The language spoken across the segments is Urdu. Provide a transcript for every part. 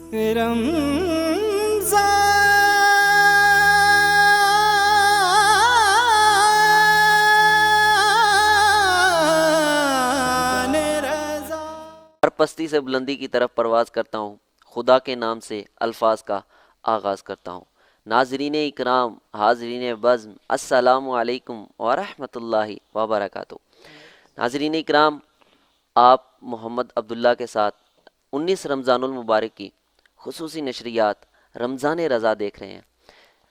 ہر پستی سے بلندی کی طرف پرواز کرتا ہوں، خدا کے نام سے الفاظ کا آغاز کرتا ہوں۔ ناظرین اکرام، حاضرین بزم، السلام علیکم ورحمۃ اللہ وبرکاتہ۔ ناظرین اکرام، آپ محمد عبداللہ کے ساتھ 19 رمضان المبارک کی خصوصی نشریات رمضان رضا دیکھ رہے ہیں،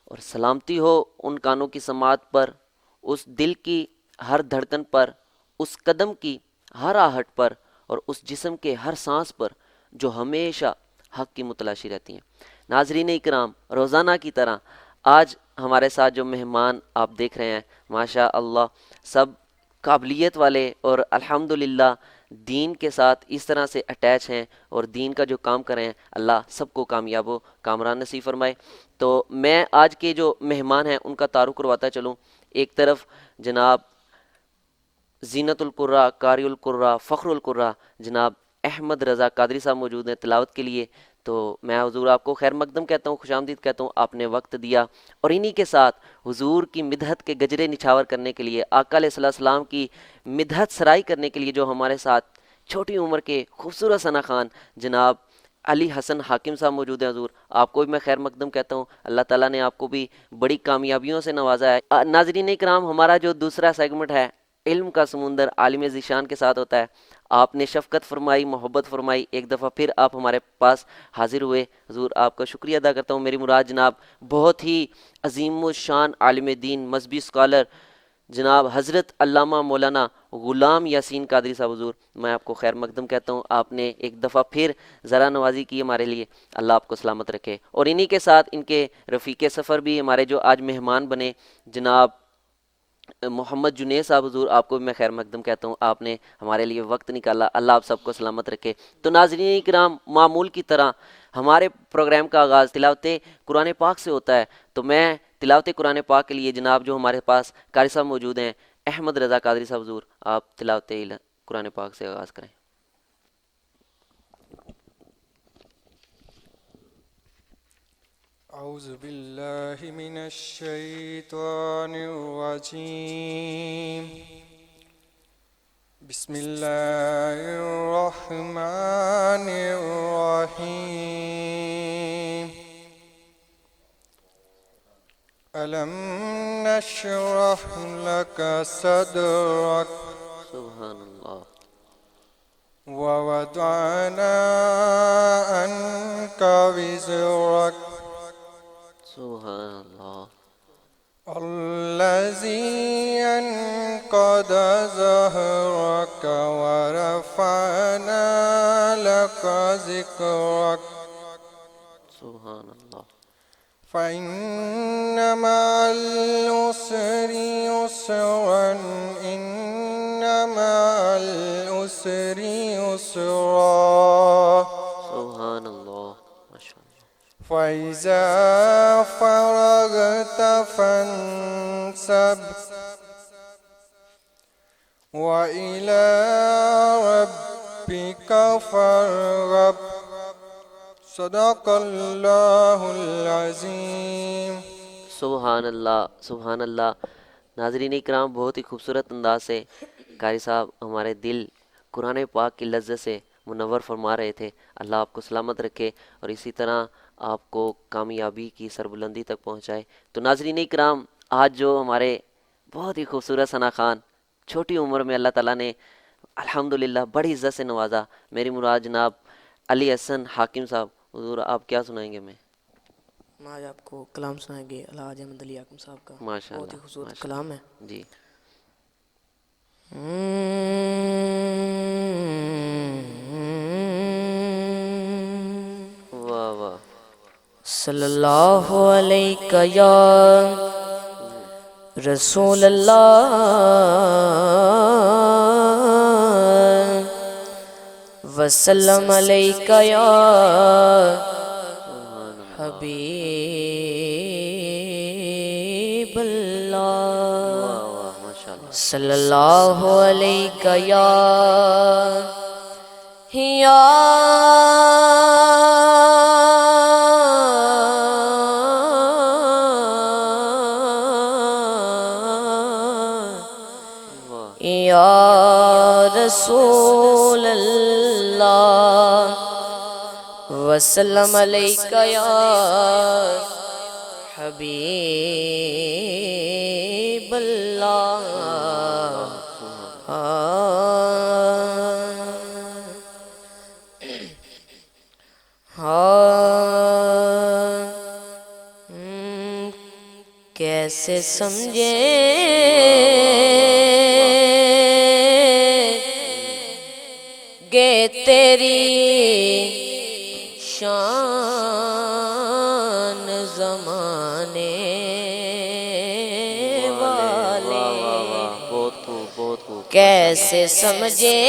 اور سلامتی ہو ان کانوں کی سماعت پر، اس دل کی ہر دھڑکن پر، اس قدم کی ہر آہٹ پر، اور اس جسم کے ہر سانس پر جو ہمیشہ حق کی متلاشی رہتی ہیں۔ ناظرین اکرام، روزانہ کی طرح آج ہمارے ساتھ جو مہمان آپ دیکھ رہے ہیں، ماشاء اللہ سب قابلیت والے اور الحمدللہ دین کے ساتھ اس طرح سے اٹیچ ہیں اور دین کا جو کام کریں ہیں، اللہ سب کو کامیاب و کامران نصیب فرمائے۔ تو میں آج کے جو مہمان ہیں ان کا تعارف کرواتا چلوں۔ ایک طرف جناب زینت القرا، قاری القرا، فخر القرا جناب احمد رضا قادری صاحب موجود ہیں تلاوت کے لیے، تو میں حضور آپ کو خیر مقدم کہتا ہوں، خوش آمدید کہتا ہوں، آپ نے وقت دیا، اور انہی کے ساتھ حضور کی مدحت کے گجرے نچھاور کرنے کے لیے، آقا علیہ السلام کی مدحت سرائی کرنے کے لیے جو ہمارے ساتھ چھوٹی عمر کے خوبصورت ثنا خان جناب علی حسن حاکم صاحب موجود ہیں، حضور آپ کو بھی میں خیر مقدم کہتا ہوں، اللہ تعالیٰ نے آپ کو بھی بڑی کامیابیوں سے نوازا ہے۔ ناظرین اکرام، ہمارا جو دوسرا سیگمنٹ ہے علم کا سمندر عالم ذیشان کے ساتھ ہوتا ہے۔ آپ نے شفقت فرمائی، محبت فرمائی، ایک دفعہ پھر آپ ہمارے پاس حاضر ہوئے، حضور آپ کا شکریہ ادا کرتا ہوں۔ میری مراد جناب بہت ہی عظیم الشان عالم دین، مذہبی اسکالر جناب حضرت علامہ مولانا غلام یاسین قادری صاحب، حضور میں آپ کو خیر مقدم کہتا ہوں، آپ نے ایک دفعہ پھر ذرا نوازی کی ہمارے لیے، اللہ آپ کو سلامت رکھے۔ اور انہی کے ساتھ ان کے رفیق سفر بھی ہمارے جو آج مہمان بنے جناب محمد جنید صاحب، حضور آپ کو بھی میں خیر مقدم کہتا ہوں، آپ نے ہمارے لیے وقت نکالا، اللہ آپ سب کو سلامت رکھے۔ تو ناظرین کرام، معمول کی طرح ہمارے پروگرام کا آغاز تلاوت قرآن پاک سے ہوتا ہے، تو میں تلاوت قرآن پاک کے لیے جناب جو ہمارے پاس قاری صاحب موجود ہیں احمد رضا قادری صاحب، حضور آپ تلاوت قرآن پاک سے آغاز کریں۔ اعوذ باللہ من الشیطان الرجیم، بسم اللہ الرحمن الرحیم، الم نشرح لک صدرک سبحان اللہ، ووضعنا عنک وزرک سبحان اللہ، الذي أنقض ظهرك ورفعنا لك ذكرك سبحان اللہ، فإن مع العسر يسرا إن مع العسر يسرا سبحان اللہ، ماشاء اللہ، فإذا فرغت فانصب وإلى ربك فارغب، صدق اللہ العظیم۔ سبحان اللہ، سبحان اللہ۔ ناظرین اکرام، بہت ہی خوبصورت انداز سے قاری صاحب ہمارے دل قرآن پاک کی لذت سے منور فرما رہے تھے، اللہ آپ کو سلامت رکھے اور اسی طرح آپ کو کامیابی کی سربلندی تک پہنچائے۔ تو ناظرین اکرام، آج جو ہمارے بہت ہی خوبصورت ثنا خان چھوٹی عمر میں اللہ تعالیٰ نے الحمدللہ بڑی عزت سے نوازا، میری مراد جناب علی حسن حاکم صاحب، حضور آپ کیا سنائیں گے؟ میں آج آپ کو کلام سنائیں گے الحاج احمد علی حاکم صاحب کا، ماشاء بہت ہی اللہ، خوبصورت کلام ہے جی۔ واہ واہ، صلی اللہ علیہ یا رسول اللہ وسلم علیہ یا حبیب اللہ، واہ واہ، ماشاء اللہ، صلی اللہ علیہ یا رسول اللہ وسلم علیکہ یا حبیب اللہ کیسے سمجھیں گے تیری شان زمانے والے بہت خوب بہت خوب کیسے سمجھیں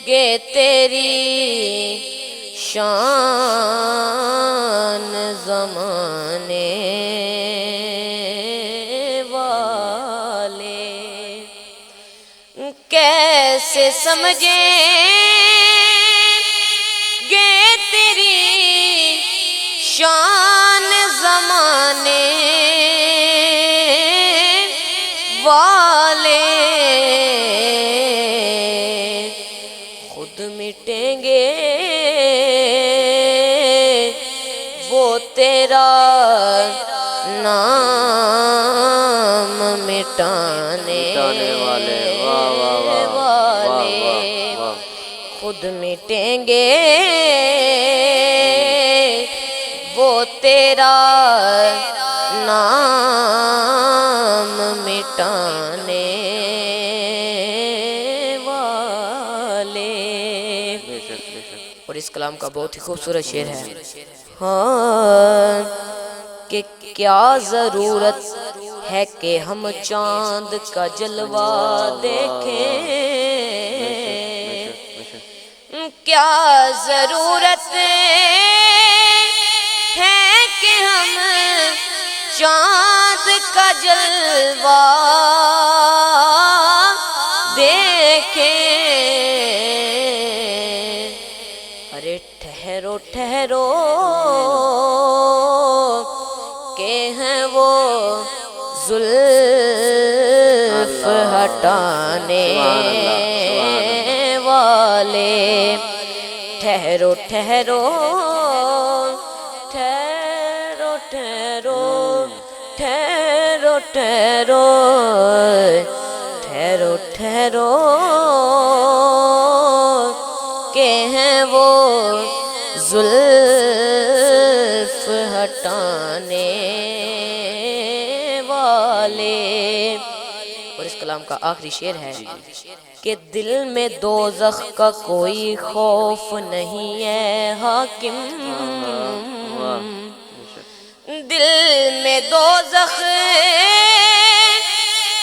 گے تیری شان زمانے والے کیسے سمجھیں گے تیری شان زمانے والے خود مٹیں گے وہ تیرا نام مٹانے والے واہ واہ واہ والے واہ خود مٹیں گے وہ تیرا نام مٹانے والے بے شک بے شک اور اس کلام کا بہت ہی خوبصورت شعر ہے ہاں کہ کیا ضرورت ہے کہ ہم چاند کا جلوہ دیکھیں کیا ضرورت ہے کہ ہم چاند کا جلوہ دیکھیں ارے ٹھہرو ٹھہرو کہ ہیں وہ زلف ہٹانے والے ٹھہرو ٹھہرو ٹھہرو ٹھہرو ٹھہرو ٹھہرو ٹھہرو ٹھہرو کہ ہیں وہ زلف ہٹانے والے اور اس کلام کا آخری شعر ہے کہ دل میں دوزخ کا کوئی خوف نہیں ہے حاکم دل میں دوزخ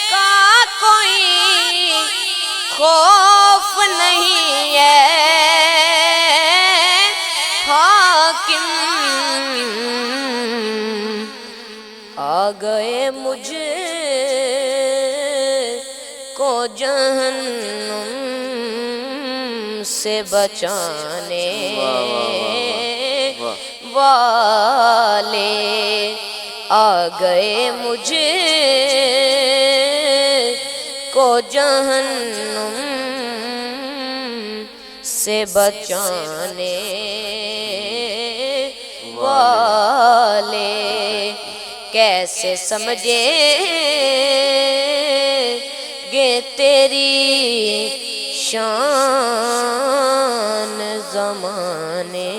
کا کوئی خوف نہیں ہے حاکم آ گئے مجھ کو جہنم سے بچانے والے آ گئے مجھ کو جہنم سے بچانے والے کیسے سمجھیں گے تیری شان زمانے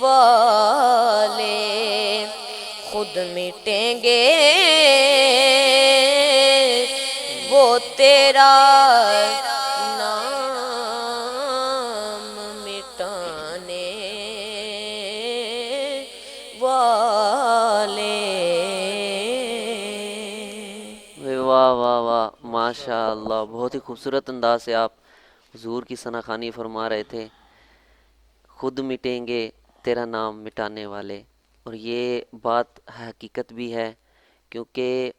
والے خود مٹیں گے وہ تیرا نام مٹانے والے واہ واہ واہ ماشاء اللہ بہت ہی خوبصورت انداز سے آپ حضور کی ثنا خوانی فرما رہے تھے خود مٹیں گے تیرا نام مٹانے والے اور یہ بات حقیقت بھی ہے کیونکہ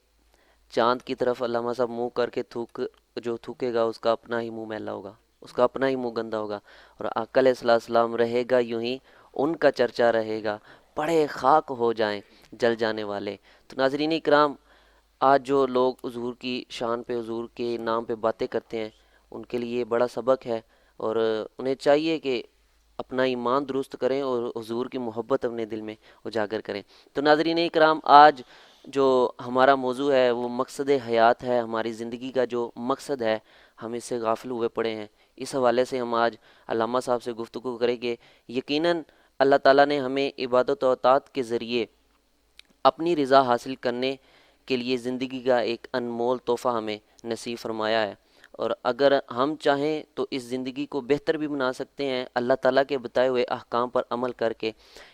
چاند کی طرف علامہ صاحب منہ کر کے تھوکے گا اس کا اپنا ہی منہ میلا ہوگا اس کا اپنا ہی منہ گندا ہوگا اور آقا علیہ السلام رہے گا یوں ہی ان کا چرچا رہے گا پڑے خاک ہو جائیں جل جانے والے تو ناظرین اکرام آج جو لوگ حضور کی شان پہ، حضور کے نام پہ باتیں کرتے ہیں، ان کے لیے بڑا سبق ہے، اور انہیں چاہیے کہ اپنا ایمان درست کریں اور حضور کی محبت اپنے دل میں اجاگر کریں۔ تو ناظرین اکرام، آج جو ہمارا موضوع ہے وہ مقصد حیات ہے، ہماری زندگی کا جو مقصد ہے ہم اس سے غافل ہوئے پڑے ہیں۔ اس حوالے سے ہم آج علامہ صاحب سے گفتگو کریں گے۔ یقیناً اللہ تعالیٰ نے ہمیں عبادت و اطاعت کے ذریعے اپنی رضا حاصل کرنے کے لیے زندگی کا ایک انمول تحفہ ہمیں نصیب فرمایا ہے، اور اگر ہم چاہیں تو اس زندگی کو بہتر بھی بنا سکتے ہیں اللہ تعالیٰ کے بتائے ہوئے احکام پر عمل کر کے۔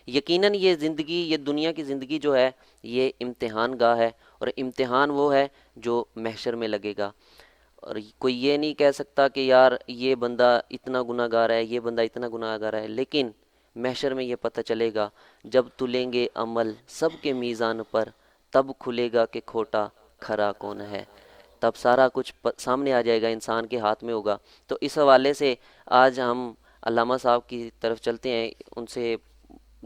یقیناً یہ زندگی، یہ دنیا کی زندگی جو ہے یہ امتحان گاہ ہے، اور امتحان وہ ہے جو محشر میں لگے گا، اور کوئی یہ نہیں کہہ سکتا کہ یار یہ بندہ اتنا گناہ گار ہے، یہ بندہ اتنا گناہ گار ہے، لیکن محشر میں یہ پتہ چلے گا جب تلیں گے عمل سب کے میزان پر، تب کھلے گا کہ کھوٹا کھرا کون ہے، تب سارا کچھ سامنے آ جائے گا، انسان کے ہاتھ میں ہوگا۔ تو اس حوالے سے آج ہم علامہ صاحب کی طرف چلتے ہیں، ان سے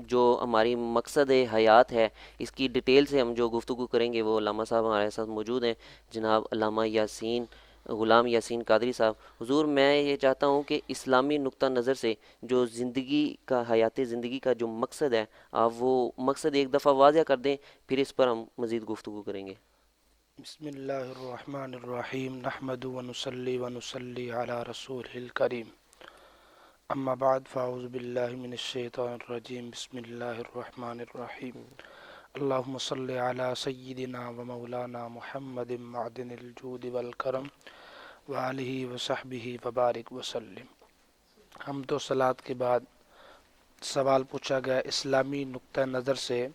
جو ہماری مقصد حیات ہے اس کی ڈیٹیل سے ہم جو گفتگو کریں گے، وہ علامہ صاحب ہمارے ساتھ موجود ہیں، جناب علامہ یاسین، غلام یاسین قادری صاحب۔ حضور، میں یہ چاہتا ہوں کہ اسلامی نقطہ نظر سے جو زندگی کا، حیات زندگی کا جو مقصد ہے، آپ وہ مقصد ایک دفعہ واضح کر دیں، پھر اس پر ہم مزید گفتگو کریں گے۔ بسم اللہ الرحمن الرحیم نحمد ونصلی علی رسول الکریم اما بعد فاعوذ باللہ من الشیطان الرجیم بسم اللہ الرحمن الرحیم اللہم صلی علی سیدنا و مولانا محمد معدن الجود والکرم وآلہ وصحبہ وبارک وسلم۔ ہم تو صلاۃ کے بعد سوال پوچھا گیا اسلامی نقطہ نظر سے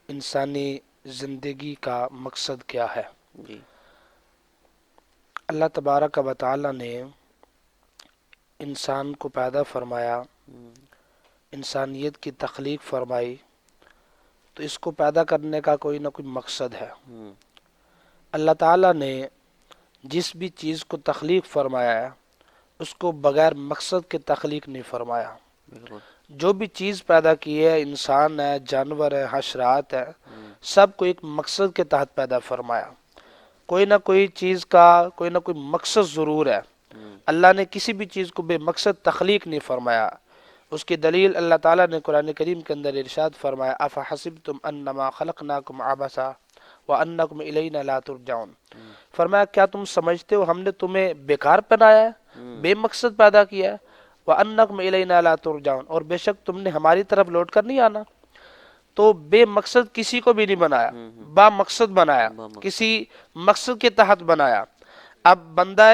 انسانی زندگی کا مقصد کیا ہے؟ جی، اللہ تبارک و تعالی نے انسان کو پیدا فرمایا، انسانیت کی تخلیق فرمائی، تو اس کو پیدا کرنے کا کوئی نہ کوئی مقصد ہے۔ اللہ تعالی نے جس بھی چیز کو تخلیق فرمایا ہے اس کو بغیر مقصد کے تخلیق نہیں فرمایا۔ بالکل۔ جو بھی چیز پیدا کی ہے، انسان ہے، جانور ہے، حشرات ہے، سب کو ایک مقصد کے تحت پیدا فرمایا۔ کوئی نہ کوئی چیز کا کوئی نہ کوئی مقصد ضرور ہے۔ اللہ نے کسی بھی چیز کو بے مقصد تخلیق نہیں فرمایا۔ اس کی دلیل اللہ تعالیٰ نے قرآن کریم کے اندر ارشاد فرمایا افحسبتم انما خلقناکم عبثا وانکم الینا لا ترجعون، فرمایا کیا تم سمجھتے ہو ہم نے تمہیں بیکار بنایا ہے، بے مقصد پیدا کیا ہے، وانکم الینا لا ترجعون، اور بے شک تم نے ہماری طرف لوٹ کر نہیں آنا۔ تو بے مقصد کسی کو بھی نہیں بنایا، با مقصد بنایا، کسی مقصد کے تحت بنایا۔ اب بندہ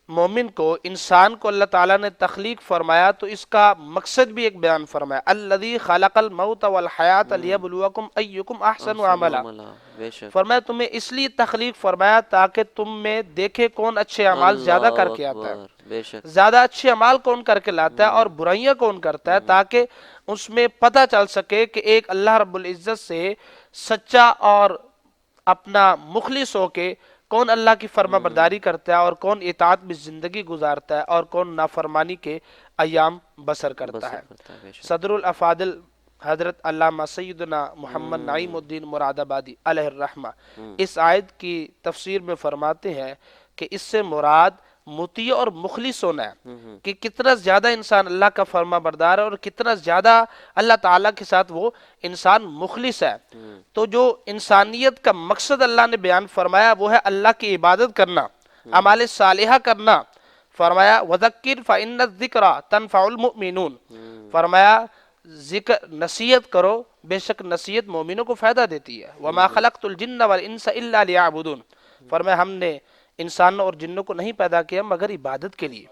مومن کو، انسان کو اللہ تعالیٰ نے تخلیق فرمایا تو اس کا مقصد بھی ایک بیان فرمایا، الذی خلق الموت والحیات لیبلوکم ایکم احسن عملا، بے شک۔ فرمایا تمہیں اس لیے تخلیق فرمایا تاکہ تم میں دیکھے کون اچھے اعمال زیادہ کر کے آتا ہے، اکبر، بے شک۔ زیادہ اچھے اعمال کون کر کے لاتا ہے اور برائیاں کون کرتا ہے، تاکہ اس میں پتہ چل سکے کہ ایک اللہ رب العزت سے سچا اور اپنا مخلص ہو کے کون اللہ کی فرما برداری کرتا ہے اور کون اطاعت میں زندگی گزارتا ہے اور کون نافرمانی کے ایام بسر کرتا ہے۔ بے شک۔ صدر الافاضل حضرت علامہ سیدنا محمد نعیم الدین مراد آبادی علیہ الرحمہ اس آیت کی تفسیر میں فرماتے ہیں کہ اس سے مراد مطیع اور مخلص ہونا ہے، کہ کتنا زیادہ انسان اللہ کا فرما بردار ہے اور کتنا زیادہ اللہ تعالیٰ کے ساتھ وہ انسان مخلص ہے۔ تو جو انسانیت کا مقصد اللہ نے بیان فرمایا وہ ہے اللہ کی عبادت کرنا، اعمال صالحہ کرنا۔ فرمایا وَذَكِّرْ فَإِنَّ الذِّكْرَ تَنْفَعُ الْمُؤْمِنُونَ، فرمایا ذکر نصیحت کرو، بے شک نصیحت مومنوں کو فائدہ دیتی ہے۔ وَمَا خَلَقْتُ الْجِنَّ وَالْإِنسَ إِلَّا لِيَعْبُدُونَ، فرمایا ہم نے انسانوں اور جنوں کو نہیں پیدا کیا مگر عبادت کے لیے۔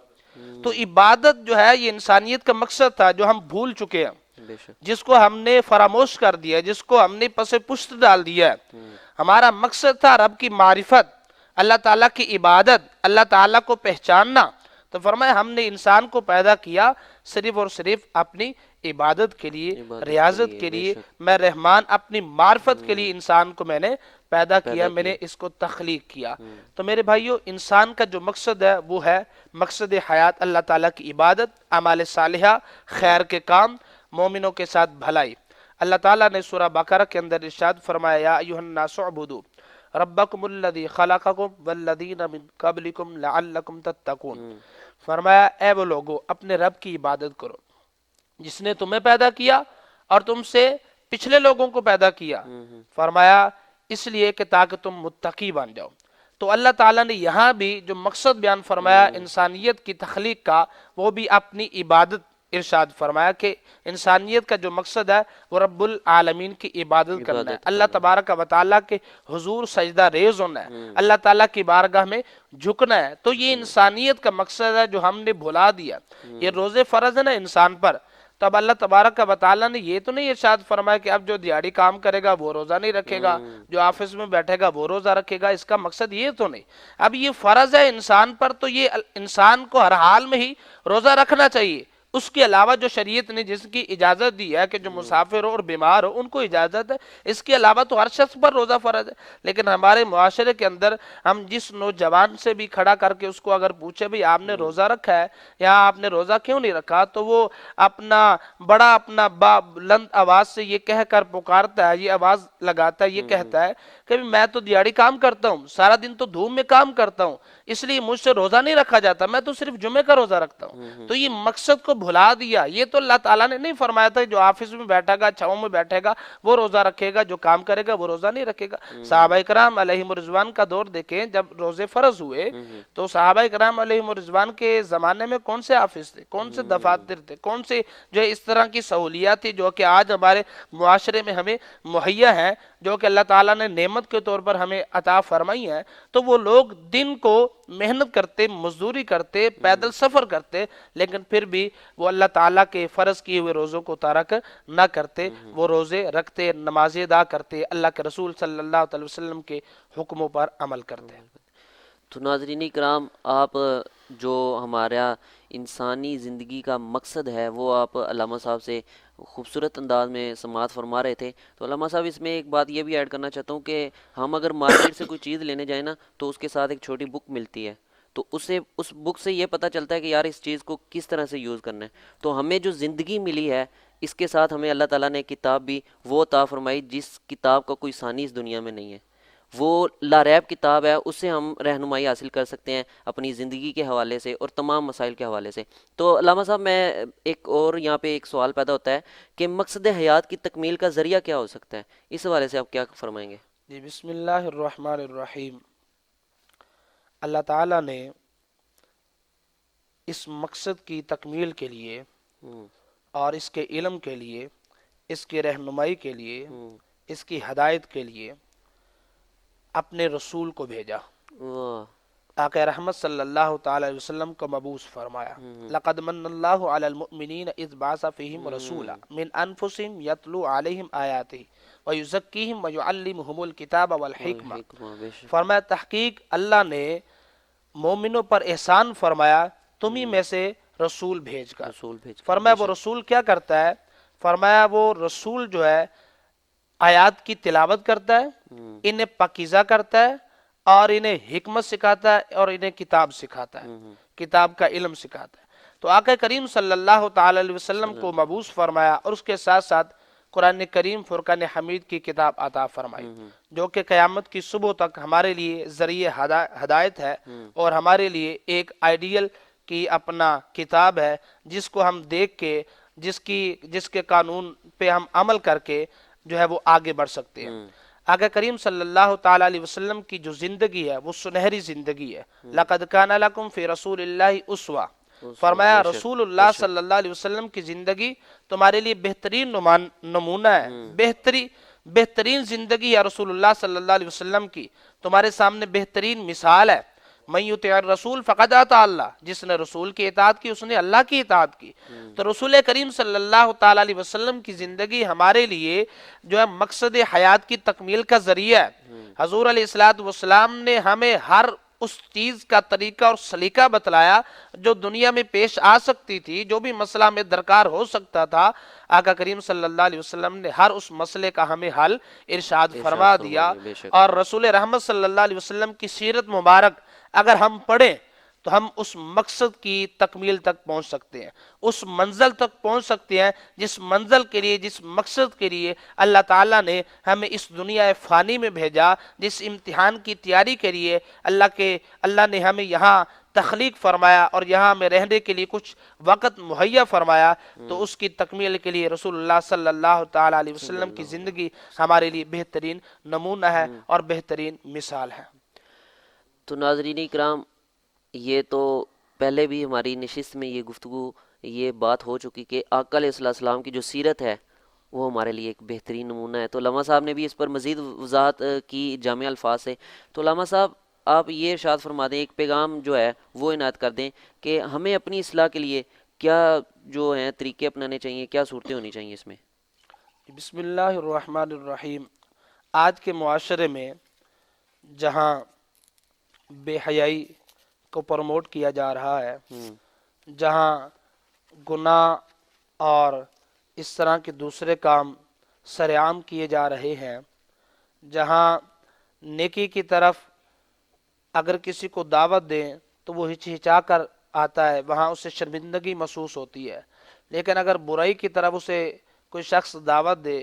تو عبادت جو ہے یہ انسانیت کا مقصد تھا جو ہم بھول چکے ہیں، بے شک۔ جس کو ہم نے فراموش کر دیا، جس کو ہم نے پس پشت ڈال دیا ہے۔ ہمارا مقصد تھا رب کی معرفت، اللہ تعالیٰ کی عبادت، اللہ تعالیٰ کو پہچاننا۔ تو فرمایا ہم نے انسان کو پیدا کیا صرف اور صرف اپنی عبادت کے لیے، ریاضت کے لیے۔ میں رحمان اپنی معرفت کے لیے انسان کو میں نے پیدا کیا، میں نے اس کو تخلیق کیا۔ تو میرے بھائیو، انسان کا جو مقصد ہے وہ ہے مقصد حیات اللہ تعالیٰ کی عبادت، اعمال صالحہ، خیر کے کام، مومنوں کے ساتھ بھلائی۔ اللہ تعالیٰ نے سورہ بقرہ کے اندر ارشاد فرمایا یا ایھا الناس اعبدوا ربکم الذی خلقکم والذین من قبلکم لعلکم تتقون۔ فرمایا اے وہ لوگو اپنے رب کی عبادت کرو جس نے تمہیں پیدا کیا اور تم سے پچھلے لوگوں کو پیدا کیا، فرمایا اس لیے کہ تاکہ تم متقی بن جاؤ۔ تو اللہ تعالیٰ نے یہاں بھی جو مقصد بیان فرمایا انسانیت کی تخلیق کا، وہ بھی اپنی عبادت ارشاد فرمایا کہ انسانیت کا جو مقصد ہے وہ رب العالمین کی عبادت کرنا ہے، اللہ تبارک و تعالیٰ کے حضور سجدہ ریز ہونا ہے، اللہ تعالیٰ کی بارگاہ میں جھکنا ہے۔ تو یہ انسانیت کا مقصد ہے جو ہم نے بھلا دیا۔ یہ روزے فرض ہے نا انسان پر، تو اب اللہ تبارک و تعالیٰ نے یہ تو نہیں ارشاد فرمایا کہ اب جو دیہڑی کام کرے گا وہ روزہ نہیں رکھے گا، جو آفس میں بیٹھے گا وہ روزہ رکھے گا، اس کا مقصد یہ تو نہیں۔ اب یہ فرض ہے انسان پر، تو یہ انسان کو ہر حال میں ہی روزہ رکھنا چاہیے۔ اس کے علاوہ جو شریعت نے جس کی اجازت دی ہے کہ جو مسافر ہو اور بیمار ہو ان کو اجازت ہے، اس کے علاوہ تو ہر شخص پر روزہ فرض ہے۔ لیکن ہمارے معاشرے کے اندر ہم جس نوجوان سے بھی کھڑا کر کے اس کو اگر پوچھے بھی آپ نے روزہ رکھا ہے یا آپ نے روزہ کیوں نہیں رکھا، تو وہ اپنا بلند آواز سے یہ کہہ کر پکارتا ہے، یہ آواز لگاتا ہے، یہ کہتا ہے کہ میں تو دیہڑی کام کرتا ہوں، سارا دن تو دھوپ میں کام کرتا ہوں، اس لیے مجھ سے روزہ نہیں رکھا جاتا، میں تو صرف جمعے کا روزہ رکھتا ہوں۔ تو یہ مقصد کو بھلا دیا۔ یہ تو اللہ تعالیٰ نے نہیں فرمایا تھا جو آفس میں بیٹھے گا، چھاؤں میں بیٹھے گا وہ روزہ رکھے گا، جو کام کرے گا وہ روزہ نہیں رکھے گا۔ صحابہ کرام علیہم رضوان کا دور دیکھیں، جب روزے فرض ہوئے تو صحابہ کرام علیہم رضوان کے زمانے میں کون سے آفس تھے، کون سے دفاتر تھے، کون سے جو اس طرح کی سہولیات تھی جو کہ آج ہمارے معاشرے میں ہمیں مہیا ہیں، جو کہ اللہ تعالیٰ نے نعمت کے طور پر ہمیں عطا فرمائی ہیں۔ تو وہ لوگ دن کو محنت کرتے، مزدوری کرتے، پیدل سفر کرتے، لیکن پھر بھی وہ اللہ تعالیٰ کے فرض کیے ہوئے روزوں کو ترک نہ کرتے، وہ روزے رکھتے، نمازیں ادا کرتے، اللہ کے رسول صلی اللہ علیہ وسلم کے حکموں پر عمل کرتے۔ تو ناظرین کرام، آپ جو ہمارا انسانی زندگی کا مقصد ہے وہ آپ علامہ صاحب سے خوبصورت انداز میں سماعت فرما رہے تھے۔ تو علامہ صاحب اس میں ایک بات یہ بھی ایڈ کرنا چاہتا ہوں کہ ہم اگر مارکیٹ سے کوئی چیز لینے جائیں نا تو اس کے ساتھ ایک چھوٹی بک ملتی ہے، تو اس بک سے یہ پتہ چلتا ہے کہ یار اس چیز کو کس طرح سے یوز کرنا ہے۔ تو ہمیں جو زندگی ملی ہے اس کے ساتھ ہمیں اللہ تعالیٰ نے کتاب بھی وہ عطا فرمائی جس کتاب کا کوئی ثانی اس دنیا میں نہیں ہے، وہ لاریب کتاب ہے، اس سے ہم رہنمائی حاصل کر سکتے ہیں اپنی زندگی کے حوالے سے اور تمام مسائل کے حوالے سے۔ تو علامہ صاحب میں ایک اور یہاں پہ ایک سوال پیدا ہوتا ہے کہ مقصد حیات کی تکمیل کا ذریعہ کیا ہو سکتا ہے، اس حوالے سے آپ کیا فرمائیں گے؟ جی بسم اللہ الرحمن الرحیم۔ اللہ تعالیٰ نے اس مقصد کی تکمیل کے لیے اور اس کے علم کے لیے، اس کی رہنمائی کے لیے، اس کی ہدایت کے لیے اپنے رسول کو بھیجا، آقا رحمت صلی اللہ تعالی علیہ وسلم کو مبعوث فرمایا۔ لقد من اللہ علی المؤمنین اذ بعث فیہم رسولا من انفسہم یتلو علیہم آیاتہ ویزکیہم ویعلمہم الکتاب والحکمہ۔ فرمایا تحقیق اللہ نے مومنوں پر احسان فرمایا تمہیں میں سے رسول بھیج کر۔ فرمایا وہ رسول کیا کرتا ہے؟ فرمایا وہ رسول جو ہے آیات کی تلاوت کرتا ہے، انہیں پاکیزہ کرتا ہے اور انہیں حکمت سکھاتا ہے اور انہیں کتاب سکھاتا ہے، کتاب کا علم سکھاتا ہے۔ تو آقا کریم صلی اللہ تعالی علیہ وسلم کو مبعوث فرمایا اور اس کے ساتھ ساتھ قرآن کریم فرقان حمید کی کتاب عطا فرمائی، جو کہ قیامت کی صبح تک ہمارے لیے ذریعہ ہدایت ہے اور ہمارے لیے ایک آئیڈیل کی اپنا کتاب ہے جس کو ہم دیکھ کے جس کے قانون پہ ہم عمل کر کے جو ہے وہ آگے بڑھ سکتے ہیں۔ آقا کریم صلی اللہ تعالی علیہ وسلم کی جو زندگی ہے وہ سنہری زندگی ہے۔ لقد کان لکم فی رسول اللہ اسوہ، فرمایا رسول اللہ صلی اللہ علیہ وسلم کی زندگی تمہارے لیے بہترین نمونہ ہے، بہترین زندگی ہے رسول اللہ صلی اللہ علیہ وسلم کی، تمہارے سامنے بہترین مثال ہے۔ من یطع الرسول فقد اطاع اللہ، جس نے رسول کی اطاعت کی اس نے اللہ کی اطاعت کی۔ تو رسول کریم صلی اللہ تعالی علیہ وسلم کی زندگی ہمارے لیے جو ہے مقصد حیات کی تکمیل کا ذریعہ ہے۔ حضور علیہ السلام نے ہمیں ہر اس چیز کا طریقہ اور سلیقہ بتلایا جو دنیا میں پیش آ سکتی تھی، جو بھی مسئلہ میں درکار ہو سکتا تھا، آقا کریم صلی اللہ علیہ وسلم نے ہر اس مسئلے کا ہمیں حل ارشاد فرما دیا۔ اور رسول رحمت صلی اللہ علیہ وسلم کی سیرت مبارک اگر ہم پڑھیں تو ہم اس مقصد کی تکمیل تک پہنچ سکتے ہیں، اس منزل تک پہنچ سکتے ہیں جس منزل کے لیے، جس مقصد کے لیے اللہ تعالیٰ نے ہمیں اس دنیا فانی میں بھیجا، جس امتحان کی تیاری کے لیے اللہ نے ہمیں یہاں تخلیق فرمایا اور یہاں میں رہنے کے لیے کچھ وقت مہیا فرمایا، تو اس کی تکمیل کے لیے رسول اللہ صلی اللہ تعالیٰ علیہ وسلم کی زندگی ہمارے لیے بہترین نمونہ ہے اور بہترین مثال ہے۔ تو ناظرین اکرام، یہ تو پہلے بھی ہماری نشست میں یہ گفتگو، یہ بات ہو چکی کہ آقا علیہ السلام کی جو سیرت ہے وہ ہمارے لیے ایک بہترین نمونہ ہے۔ تو علامہ صاحب نے بھی اس پر مزید وضاحت کی جامع الفاظ سے۔ تو علامہ صاحب آپ یہ ارشاد فرما دیں، ایک پیغام جو ہے وہ عنایت کر دیں کہ ہمیں اپنی اصلاح کے لیے کیا جو ہیں طریقے اپنانے چاہیے، کیا صورتیں ہونی چاہیے اس میں؟ بسم اللہ الرحمن الرحیم۔ آج کے معاشرے میں جہاں بے حیائی کو پروموٹ کیا جا رہا ہے، جہاں گناہ اور اس طرح کے دوسرے کام سرعام کیے جا رہے ہیں، جہاں نیکی کی طرف اگر کسی کو دعوت دیں تو وہ ہچکچا کر آتا ہے، وہاں اسے شرمندگی محسوس ہوتی ہے، لیکن اگر برائی کی طرف اسے کوئی شخص دعوت دے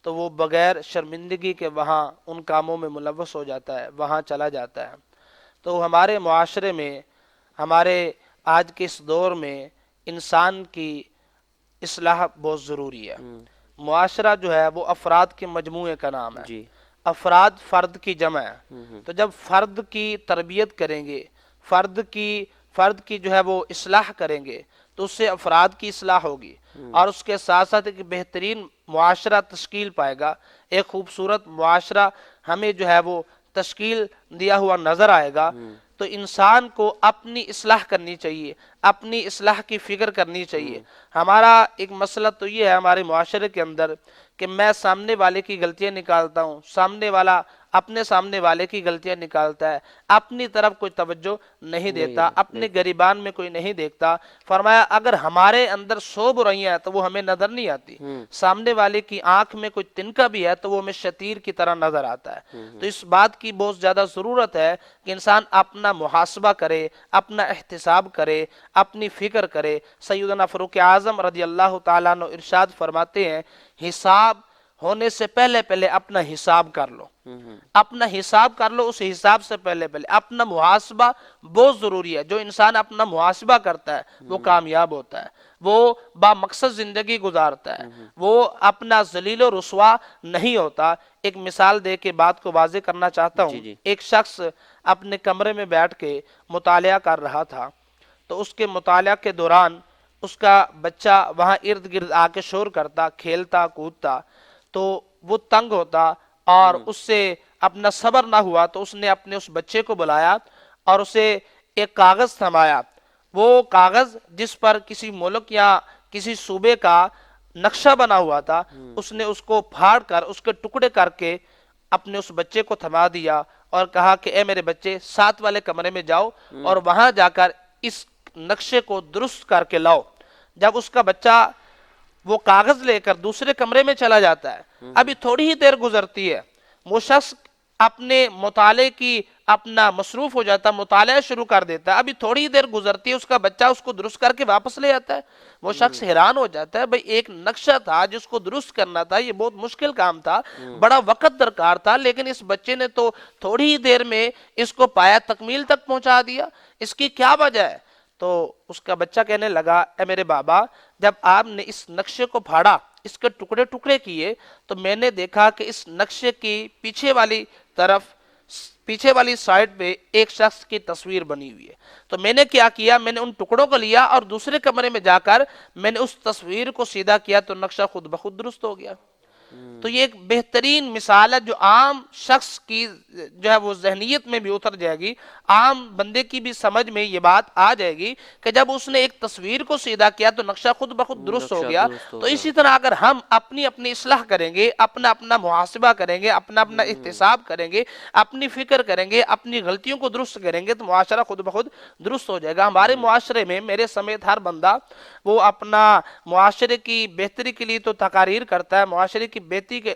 تو وہ بغیر شرمندگی کے وہاں ان کاموں میں ملوث ہو جاتا ہے، وہاں چلا جاتا ہے۔ تو ہمارے معاشرے میں، ہمارے آج کے اس دور میں انسان کی اصلاح بہت ضروری ہے۔ معاشرہ جو ہے وہ افراد کے مجموعے کا نام ہے، جی، افراد فرد کی جمع ہے۔ تو جب فرد کی تربیت کریں گے، فرد کی جو ہے وہ اصلاح کریں گے تو اس سے افراد کی اصلاح ہوگی، اور اس کے ساتھ ساتھ ایک بہترین معاشرہ تشکیل پائے گا، ایک خوبصورت معاشرہ ہمیں جو ہے وہ تشکیل دیا ہوا نظر آئے گا۔ تو انسان کو اپنی اصلاح کرنی چاہیے، اپنی اصلاح کی فکر کرنی چاہیے۔ ہمارا ایک مسئلہ تو یہ ہے ہمارے معاشرے کے اندر کہ میں سامنے والے کی غلطیاں نکالتا ہوں، سامنے والا اپنے سامنے والے کی غلطیاں نکالتا ہے، اپنی طرف کوئی توجہ نہیں دیتا، اپنے گریبان میں کوئی نہیں دیکھتا۔ فرمایا اگر ہمارے اندر 100 برائیاں ہیں تو وہ ہمیں نظر نہیں آتی، سامنے والے کی آنکھ میں کوئی تنکا بھی ہے تو وہ ہمیں شتیر کی طرح نظر آتا ہے۔ تو اس بات کی بہت زیادہ ضرورت ہے کہ انسان اپنا محاسبہ کرے، اپنا احتساب کرے، اپنی فکر کرے۔ سیدنا فاروق اعظم رضی اللہ تعالیٰ عنہ ارشاد فرماتے ہیں، حساب ہونے سے پہلے اپنا حساب کر لو، اپنا حساب کر لو، اس حساب سے پہلے اپنا محاسبہ بہت ضروری ہے۔ جو انسان اپنا محاسبہ کرتا ہے وہ کامیاب ہوتا ہے، وہ با مقصد زندگی گزارتا ہے، وہ اپنا ذلیل و رسوا نہیں ہوتا۔ ایک مثال دے کے بات کو واضح کرنا چاہتا ہوں۔ ایک شخص اپنے کمرے میں بیٹھ کے مطالعہ کر رہا تھا، تو اس کے مطالعہ کے دوران اس کا بچہ وہاں ارد گرد آ کے شور کرتا، کھیلتا کودتا، تو وہ تنگ ہوتا اور اس سے اپنا صبر نہ ہوا، تو اس نے اپنے اس بچے کو بلایا اور اسے ایک کاغذ تھمایا۔ وہ کاغذ جس پر کسی ملک یا کسی صوبے کا نقشہ بنا ہوا تھا، اس نے اس کو پھاڑ کر، اس کے ٹکڑے کر کے اپنے اس بچے کو تھما دیا اور کہا کہ اے میرے بچے، 7 والے کمرے میں جاؤ اور وہاں جا کر اس نقشے کو درست کر کے لاؤ۔ جب اس کا بچہ وہ کاغذ لے کر دوسرے کمرے میں چلا جاتا ہے، ابھی تھوڑی ہی دیر گزرتی ہے، وہ شخص اپنے مطالعے کی اپنا مصروف ہو جاتا، مطالعہ شروع کر دیتا ہے، ابھی تھوڑی ہی دیر گزرتی ہے، اس کا بچہ اس کو درست کر کے واپس لے آتا ہے۔ وہ شخص حیران ہو جاتا ہے، بھئی ایک نقشہ تھا جس کو درست کرنا تھا، یہ بہت مشکل کام تھا، بڑا وقت درکار تھا، لیکن اس بچے نے تو تھوڑی ہی دیر میں اس کو پایا، تکمیل تک پہنچا دیا، اس کی کیا وجہ ہے؟ تو اس کا بچہ کہنے لگا، اے میرے بابا، جب آپ نے اس نقشے کو پھاڑا، اس کے ٹکڑے ٹکڑے کیے، تو میں نے دیکھا کہ اس نقشے کی پیچھے والی طرف، پیچھے والی سائڈ پہ ایک شخص کی تصویر بنی ہوئی ہے۔ تو میں نے کیا کیا، میں نے ان ٹکڑوں کو لیا اور دوسرے کمرے میں جا کر میں نے اس تصویر کو سیدھا کیا، تو نقشہ خود بخود درست ہو گیا۔ تو یہ ایک بہترین مثال ہے جو عام شخص کی جو ہے وہ ذہنیت میں بھی اتر جائے گی، عام بندے کی بھی سمجھ میں یہ بات آ جائے گی کہ جب اس نے ایک تصویر کو سیدھا کیا تو نقشہ خود بخود درست ہو گیا۔ تو اسی طرح اگر ہم اپنی اصلاح کریں گے، اپنا محاسبہ کریں گے، اپنا احتساب کریں گے، اپنی فکر کریں گے، اپنی غلطیوں کو درست کریں گے، تو معاشرہ خود بخود درست ہو جائے گا۔ ہمارے معاشرے میں میرے سمیت ہر بندہ وہ اپنا معاشرے کی بہتری کے لیے تو تقاریر کرتا ہے، معاشرے کی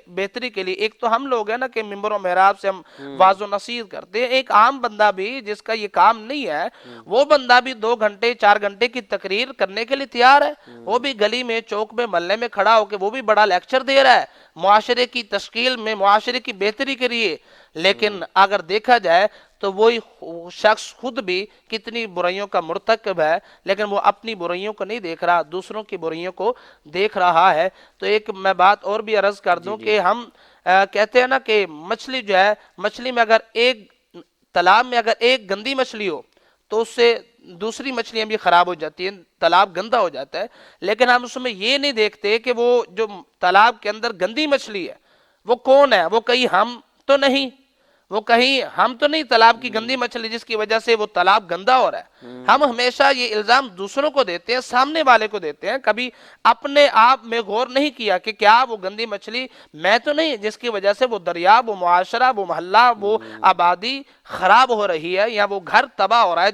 بہتری کے لیے ایک تو ہم لوگ ہیں نا کہ ممبر و محراب سے ہم واضح و نصیحت کرتے ہیں، ایک عام بندہ بھی جس کا یہ کام نہیں ہے وہ بندہ بھی 2 گھنٹے 4 گھنٹے کی تقریر کرنے کے لیے تیار ہے، وہ بھی گلی میں چوک میں محلے میں کھڑا ہو کے وہ بھی بڑا لیکچر دے رہا ہے معاشرے کی تشکیل میں، معاشرے کی بہتری کے لیے، لیکن اگر دیکھا جائے تو وہی شخص خود بھی کتنی برائیوں کا مرتکب ہے، لیکن وہ اپنی برائیوں کو نہیں دیکھ رہا، دوسروں کی برائیوں کو دیکھ رہا ہے۔ تو ایک میں بات اور بھی عرض کر دوں کہ ہم کہتے ہیں نا کہ مچھلی جو ہے، مچھلی میں اگر ایک تالاب میں اگر ایک گندی مچھلی ہو تو اس سے دوسری مچھلیاں بھی خراب ہو جاتی ہیں، تالاب گندا ہو جاتا ہے، لیکن ہم اس میں یہ نہیں دیکھتے کہ وہ جو تالاب کے اندر گندی مچھلی ہے وہ کون ہے، وہ کہیں ہم تو نہیں، وہ کہیں ہم تو نہیں تالاب کی گندی مچھلی جس کی وجہ سے وہ تالاب گندا ہو رہا ہے۔ ہم ہمیشہ یہ الزام دوسروں کو دیتے ہیں، سامنے والے کو دیتے ہیں، کبھی اپنے آپ میں غور نہیں کیا کہ کیا وہ گندی مچھلی میں تو نہیں جس کی وجہ سے وہ دریا، وہ معاشرہ، وہ محلہ، وہ آبادی خراب ہو رہی ہے، یا وہ گھر تباہ ہو رہا ہے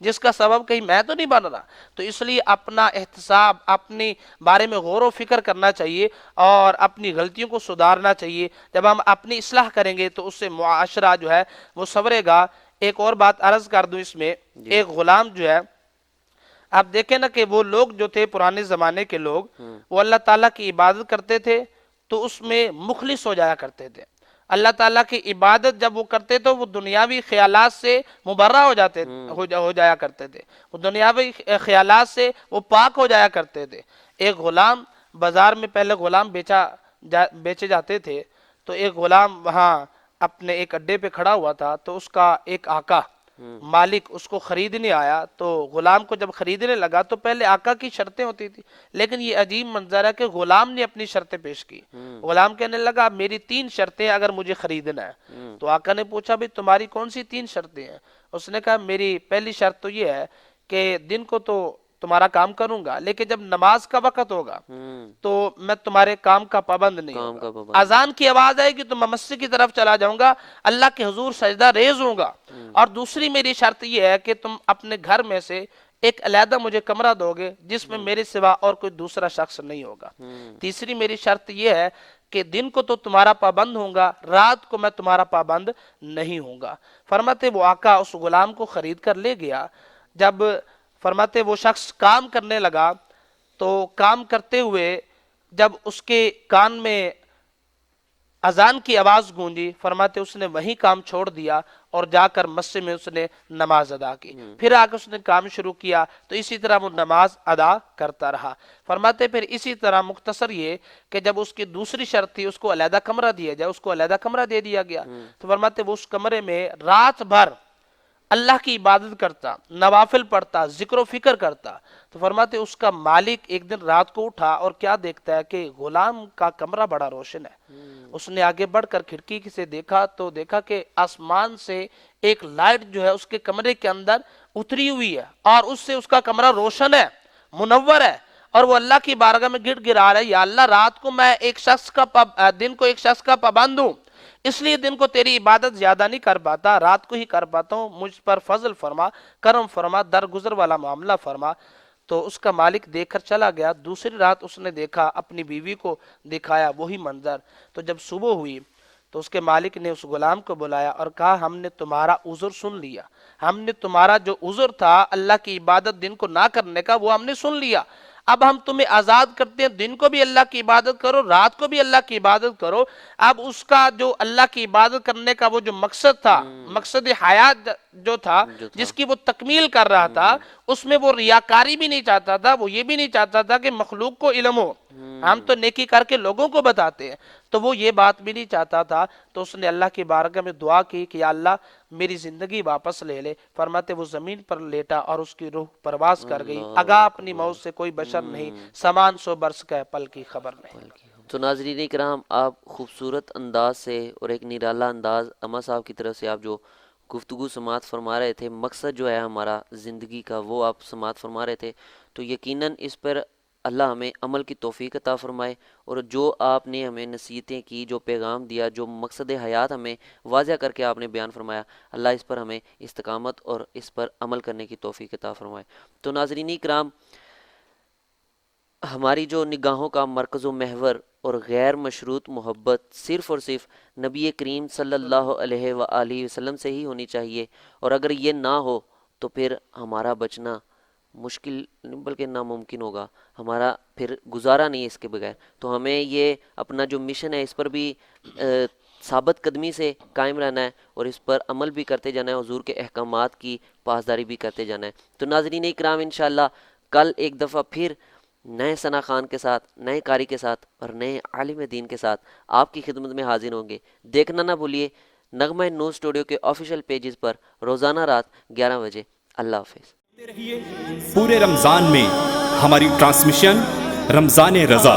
جس کا سبب کہیں میں تو نہیں بن رہا۔ تو اس لیے اپنا احتساب، اپنی بارے میں غور و فکر کرنا چاہیے اور اپنی غلطیوں کو سدھارنا چاہیے۔ جب ہم اپنی اصلاح کریں گے تو اس سے معاشرہ جو ہے وہ سنورے گا۔ ایک اور بات عرض کر دوں اس میں، ایک غلام جو ہے، آپ دیکھیں نا کہ وہ لوگ جو تھے پرانے زمانے کے لوگ، وہ اللہ تعالیٰ کی عبادت کرتے تھے تو اس میں مخلص ہو جایا کرتے تھے۔ اللہ تعالیٰ کی عبادت جب وہ کرتے تو وہ دنیاوی خیالات سے مبرہ ہو جایا کرتے تھے، وہ دنیاوی خیالات سے وہ پاک ہو جایا کرتے تھے۔ ایک غلام بازار میں پہلے غلام بیچے جاتے تھے، تو ایک غلام وہاں اپنے ایک اڈے پہ کھڑا ہوا تھا، تو اس کا ایک آقا مالک اس کو خریدنے آیا، تو غلام کو جب خریدنے لگا تو پہلے آقا کی شرطیں ہوتی تھی، لیکن یہ عجیب منظر ہے کہ غلام نے اپنی شرطیں پیش کی۔ غلام کہنے لگا میری 3 شرطیں اگر مجھے خریدنا ہے۔ تو آقا نے پوچھا بھی تمہاری کون سی 3 شرطیں ہیں؟ اس نے کہا میری پہلی شرط تو یہ ہے کہ دن کو تو تمہارا کام کروں گا، لیکن جب نماز کا وقت ہوگا تو میں تمہارے کام کا پابند نہیں ہوگا، اذان کی آواز آئے گی تو میں مسجد کی طرف چلا جاؤں گا، اللہ کے حضور سجدہ ریز ہوں گا۔ اور دوسری میری شرط یہ ہے کہ تم اپنے گھر میں سے ایک علیحدہ مجھے کمرہ دو گے جس میں میرے سوا اور کوئی دوسرا شخص نہیں ہوگا۔ تیسری میری شرط یہ ہے کہ دن کو تو تمہارا پابند ہوں گا، رات کو میں تمہارا پابند نہیں ہوں گا۔ فرماتے وہ آقا اس غلام کو خرید کر لے گیا۔ جب فرماتے وہ شخص کام کرنے لگا تو کام کرتے ہوئے جب اس کے کان میں اذان کی آواز گونجی، فرماتے اس نے وہیں کام چھوڑ دیا اور جا کر مسجد میں اس نے نماز ادا کی، پھر آ کر اس نے کام شروع کیا، تو اسی طرح وہ نماز ادا کرتا رہا۔ فرماتے پھر اسی طرح مختصر یہ کہ جب اس کی دوسری شرط تھی اس کو علیحدہ کمرہ دیا جائے، اس کو علیحدہ کمرہ دے دیا گیا، تو فرماتے وہ اس کمرے میں رات بھر اللہ کی عبادت کرتا، نوافل پڑھتا، ذکر و فکر کرتا۔ تو فرماتے اس کا مالک ایک دن رات کو اٹھا اور کیا دیکھتا ہے کہ غلام کا کمرہ بڑا روشن ہے۔ اس نے آگے بڑھ کر کھڑکی سے دیکھا تو دیکھا کہ آسمان سے ایک لائٹ جو ہے اس کے کمرے کے اندر اتری ہوئی ہے اور اس سے اس کا کمرہ روشن ہے، منور ہے، اور وہ اللہ کی بارگاہ میں گڑ گڑا رہا ہے، یا اللہ رات کو میں دن کو ایک شخص کا پابند ہوں، اس لیے دن کو تیری عبادت زیادہ نہیں کر پاتا، رات کو ہی کر پاتا ہوں، مجھ پر فضل فرما، کرم فرما، درگزر والا معاملہ فرما۔ تو اس کا مالک دیکھ کر چلا گیا۔ دوسری رات اس نے دیکھا، اپنی بیوی کو دکھایا وہی منظر۔ تو جب صبح ہوئی تو اس کے مالک نے اس غلام کو بلایا اور کہا ہم نے تمہارا عذر سن لیا، ہم نے تمہارا جو عذر تھا اللہ کی عبادت دن کو نہ کرنے کا وہ ہم نے سن لیا، اب ہم تمہیں آزاد کرتے ہیں، دن کو بھی اللہ کی عبادت کرو، رات کو بھی اللہ کی عبادت کرو۔ اب اس کا جو اللہ کی عبادت کرنے کا وہ جو مقصد تھا، مقصد حیات جو تھا جس کی وہ تکمیل کر رہا تھا، اس میں وہ ریاکاری بھی نہیں چاہتا تھا، وہ یہ بھی نہیں چاہتا تھا کہ مخلوق کو علم ہو، ہم تو نیکی کر کے لوگوں کو بتاتے ہیں، تو وہ یہ بات بھی نہیں چاہتا تھا۔ تو اس نے اللہ کی بارگاہ میں دعا کی کہ یا اللہ میری زندگی واپس لے لے۔ فرماتے وہ زمین پر لیٹا اور اس کی روح پرواز کر گئی، آگاہ اپنی موت سے کوئی بشر نہیں، سامان 100 برس کا پل کی خبر نہیں۔ تو ناظرین اکرام، آپ خوبصورت انداز سے اور ایک نرالا انداز اما صاحب کی طرف سے آپ جو گفتگو سماعت فرما رہے تھے، مقصد جو ہے ہمارا زندگی کا وہ آپ سماعت فرما رہے تھے، تو یقیناً اس پر اللہ ہمیں عمل کی توفیق عطا فرمائے، اور جو آپ نے ہمیں نصیحتیں کی، جو پیغام دیا، جو مقصد حیات ہمیں واضح کر کے آپ نے بیان فرمایا، اللہ اس پر ہمیں استقامت اور اس پر عمل کرنے کی توفیق عطا فرمائے۔ تو ناظرین کرام، ہماری جو نگاہوں کا مرکز و محور اور غیر مشروط محبت صرف اور صرف نبی کریم صلی اللہ علیہ وآلہ وسلم سے ہی ہونی چاہیے، اور اگر یہ نہ ہو تو پھر ہمارا بچنا مشکل بلکہ ناممکن ہوگا، ہمارا پھر گزارا نہیں ہے اس کے بغیر۔ تو ہمیں یہ اپنا جو مشن ہے اس پر بھی ثابت قدمی سے قائم رہنا ہے اور اس پر عمل بھی کرتے جانا ہے، حضور کے احکامات کی پاسداری بھی کرتے جانا ہے۔ تو ناظرین اکرام انشاءاللہ کل ایک دفعہ پھر نئے ثنا خان کے ساتھ، نئے قاری کے ساتھ اور نئے عالم دین کے ساتھ آپ کی خدمت میں حاضر ہوں گے۔ دیکھنا نہ بھولیے نغمہ نور اسٹوڈیو کے آفیشیل پیجز پر روزانہ رات 11 بجے۔ اللہ حافظ۔ پورے رمضان میں ہماری ٹرانسمیشن رمضان رضا